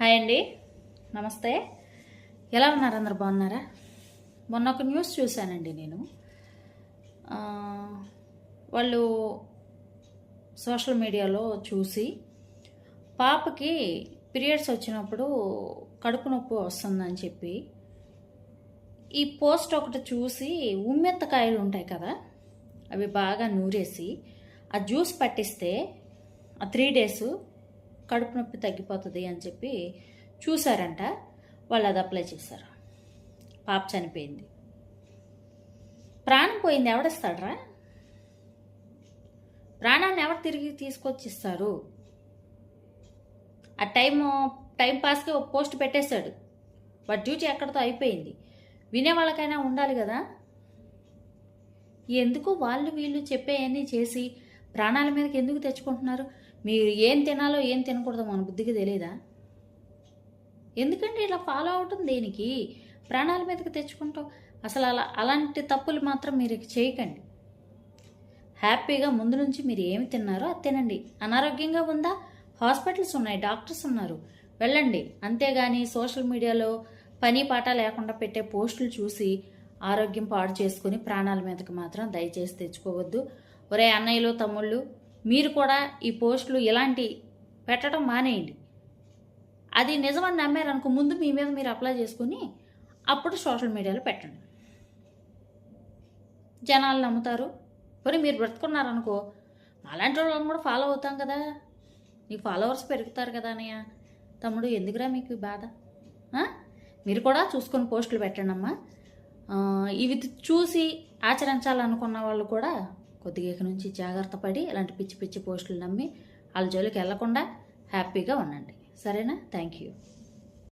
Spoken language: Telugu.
హాయ్ అండి, నమస్తే. ఎలా ఉన్నారు? అందరు బాగున్నారా? మొన్న ఒక న్యూస్ చూశానండి నేను. వాళ్ళు సోషల్ మీడియాలో చూసి పాపకి పీరియడ్స్ వచ్చినప్పుడు కడుపు నొప్పి వస్తుందని చెప్పి ఈ పోస్ట్ ఒకటి చూసి ఉమ్మెత్తకాయలు ఉంటాయి కదా, అవి బాగా నూరేసి ఆ జ్యూస్ పట్టిస్తే ఆ 3 days కడుపు నొప్పి తగ్గిపోతుంది అని చెప్పి చూశారంట. వాళ్ళు అది అప్లై చేశారు. పాప చనిపోయింది. ప్రాణం పోయింది, ఎవడిస్తాడరా? ప్రాణాన్ని ఎవరు తిరిగి తీసుకొచ్చిస్తారు? ఆ టైం పాస్కి ఒక పోస్ట్ పెట్టేశాడు. వాడి డ్యూటీ ఎక్కడితో అయిపోయింది. వినేవాళ్ళకైనా ఉండాలి కదా. ఎందుకు వాళ్ళు వీళ్ళు చెప్పేవన్నీ చేసి ప్రాణాల మీదకి ఎందుకు తెచ్చుకుంటున్నారు? మీరు ఏం తినాలో ఏం తినకూడదో మన బుద్ధికి తెలియదా? ఎందుకంటే ఇలా ఫాలో అవటం దేనికి? ప్రాణాల మీదకి తెచ్చుకుంటాం. అసలు అలాంటి తప్పులు మాత్రం మీరు చేయకండి. హ్యాపీగా ముందు నుంచి మీరు ఏమి తిన్నారో అది తినండి. అనారోగ్యంగా ఉందా? హాస్పిటల్స్ ఉన్నాయి, డాక్టర్స్ ఉన్నారు, వెళ్ళండి. అంతేగాని సోషల్ మీడియాలో పని పాట లేకుండా పెట్టే పోస్టులు చూసి ఆరోగ్యం పాడు చేసుకుని ప్రాణాల మీదకి మాత్రం దయచేసి తెచ్చుకోవద్దు. ఒరే అన్నయ్యలు, తమ్ముళ్ళు, మీరు కూడా ఈ పోస్టులు ఇలాంటి పెట్టడం మానేయండి. అది నిజమని నమ్మారనుకో, ముందు మీ మీద మీరు అప్లై చేసుకుని అప్పుడు సోషల్ మీడియాలో పెట్టండి. జనాలు నమ్ముతారు. మరి మీరు బ్రతుకున్నారనుకో, అలాంటి వాళ్ళని కూడా ఫాలో అవుతాం కదా. నీకు ఫాలోవర్స్ పెరుగుతారు కదా అన్నయ్య, తమ్ముడు, ఎందుకురా మీకు బాధ? మీరు కూడా చూసుకొని పోస్టులు పెట్టండి అమ్మా. ఇవి చూసి ఆచరించాలనుకున్న వాళ్ళు కూడా కొద్దిగా ఇక నుంచి జాగ్రత్త పడి ఇలాంటి పిచ్చి పిచ్చి పోస్టులు నమ్మి వాళ్ళ జోలికి వెళ్లకుండా హ్యాపీగా ఉండండి. సరేనా? Thank you.